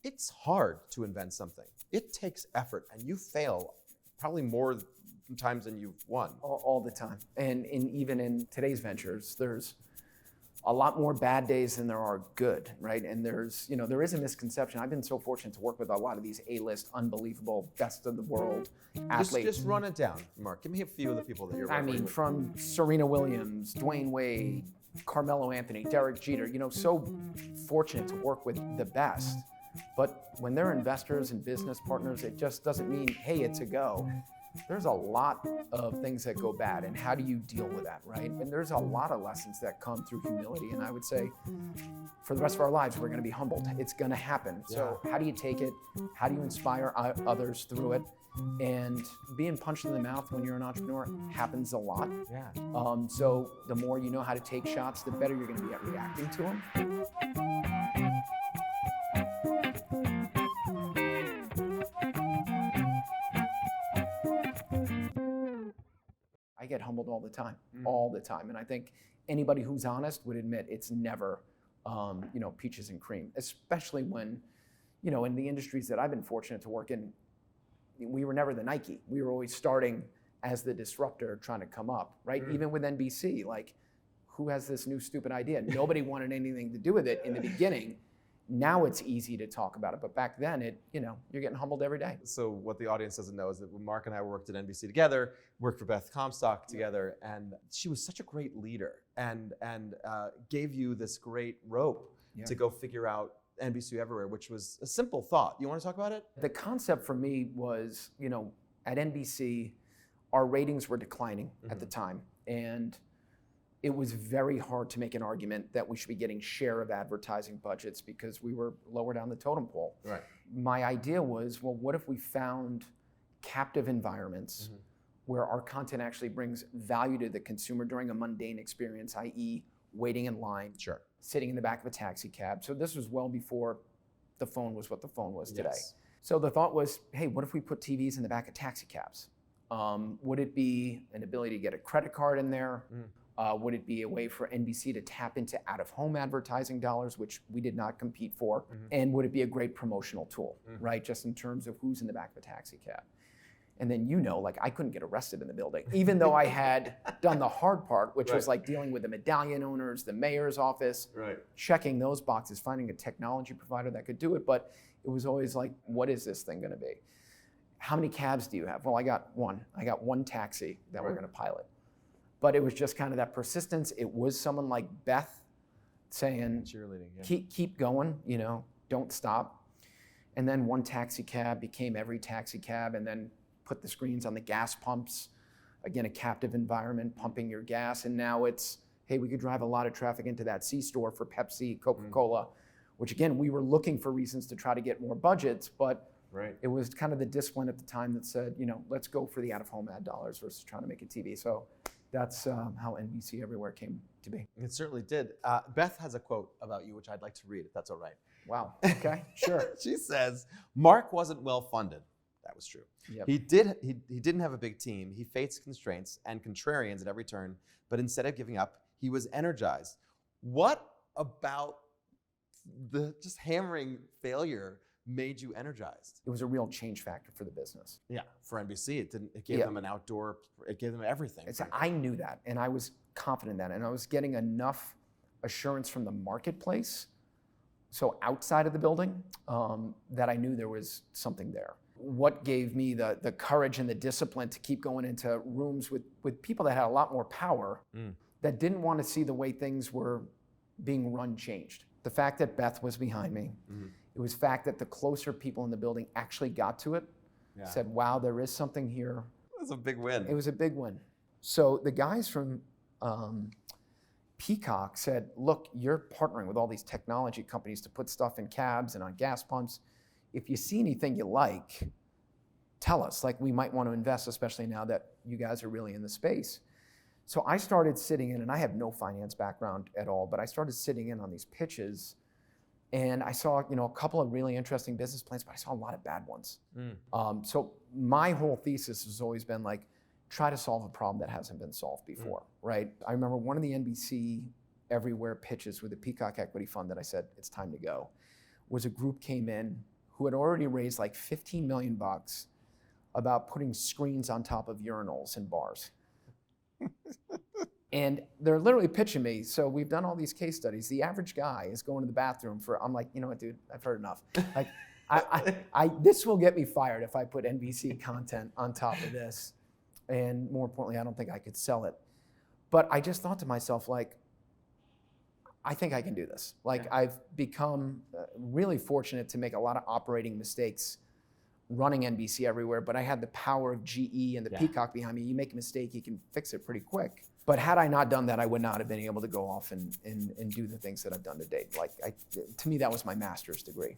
it's hard to invent something. It takes effort, and you fail probably more times than you've won. All the time. And even in today's ventures, there's a lot more bad days than there are good, right? And there is a misconception. I've been so fortunate to work with a lot of these A-list, unbelievable, best of the world athletes. Just run it down, Mark. Give me a few of the people that you're working with. From Serena Williams, Dwayne Wade, Carmelo Anthony, Derek Jeter, so fortunate to work with the best. But when they're investors and business partners, it just doesn't mean, hey, it's a go. There's a lot of things that go bad, and how do you deal with that, right? And there's a lot of lessons that come through humility, and I would say for the rest of our lives, we're gonna be humbled. It's gonna happen. So how do you take it? How do you inspire others through it? And being punched in the mouth when you're an entrepreneur happens a lot. Yeah. So the more you know how to take shots, the better you're gonna be at reacting to them. I get humbled all the time. And I think anybody who's honest would admit it's never, peaches and cream, especially when, in the industries that I've been fortunate to work in, we were never the Nike. We were always starting as the disruptor trying to come up, right? Even with NBC, like, who has this new stupid idea? Nobody wanted anything to do with it in the beginning. Now it's easy to talk about it, but back then, you're getting humbled every day. So what the audience doesn't know is that when Mark and I worked at NBC together, worked for Beth Comstock together, and she was such a great leader and gave you this great rope to go figure out NBC Everywhere, which was a simple thought. You want to talk about it? The concept for me was, at NBC, our ratings were declining at the time, and it was very hard to make an argument that we should be getting share of advertising budgets because we were lower down the totem pole. Right. My idea was, well, what if we found captive environments where our content actually brings value to the consumer during a mundane experience, i.e. waiting in line, sitting in the back of a taxi cab. So this was well before the phone was what the phone was today. So the thought was, hey, what if we put TVs in the back of taxi cabs? Would it be an ability to get a credit card in there? Would it be a way for NBC to tap into out-of-home advertising dollars, which we did not compete for? And would it be a great promotional tool, right? Just in terms of who's in the back of a taxi cab. And then, I couldn't get arrested in the building, even though I had done the hard part, which was like dealing with the medallion owners, the mayor's office, checking those boxes, finding a technology provider that could do it. But it was always like, what is this thing gonna be? How many cabs do you have? Well, I got one. I got one taxi that we're gonna pilot. But it was just kind of that persistence. It was someone like Beth saying, cheerleading, keep going, don't stop. And then one taxi cab became every taxi cab, and then put the screens on the gas pumps. Again, a captive environment, pumping your gas. And now it's, hey, we could drive a lot of traffic into that C-store for Pepsi, Coca-Cola, which again, we were looking for reasons to try to get more budgets, but it was kind of the discipline at the time that said, let's go for the out-of-home ad dollars versus trying to make a TV. So that's how NBC Everywhere came to be. It certainly did. Beth has a quote about you, which I'd like to read, if that's all right. Wow, okay, sure. She says, Mark wasn't well funded. That was true. Yep. He didn't have a big team. He faced constraints and contrarians at every turn, but instead of giving up, he was energized. What about the just hammering failure made you energized? It was a real change factor for the business. Yeah, for NBC, it gave them an outdoor, it gave them everything. I knew that, and I was confident in that, and I was getting enough assurance from the marketplace, so outside of the building, that I knew there was something there. What gave me the courage and the discipline to keep going into rooms with people that had a lot more power, that didn't want to see the way things were being run changed. The fact that Beth was behind me, it was the fact that the closer people in the building actually got to it, said, wow, there is something here. It was a big win. It was a big win. So the guys from Peacock said, look, you're partnering with all these technology companies to put stuff in cabs and on gas pumps. If you see anything you like, tell us. Like, we might want to invest, especially now that you guys are really in the space. So I started sitting in, and I have no finance background at all, but I started sitting in on these pitches, and I saw, a couple of really interesting business plans, but I saw a lot of bad ones. So my whole thesis has always been like, try to solve a problem that hasn't been solved before, right? I remember one of the NBC Everywhere pitches with the Peacock Equity Fund that I said, it's time to go, was a group came in who had already raised like 15 million bucks about putting screens on top of urinals in bars. And they're literally pitching me. So we've done all these case studies. The average guy is going to the bathroom I'm like, you know what, dude, I've heard enough. Like, this will get me fired if I put NBC content on top of this. And more importantly, I don't think I could sell it. But I just thought to myself, like, I think I can do this. Like, I've become really fortunate to make a lot of operating mistakes running NBC Everywhere, but I had the power of GE and the Peacock behind me. You make a mistake, you can fix it pretty quick. But had I not done that, I would not have been able to go off and do the things that I've done to date. Like, to me, that was my master's degree.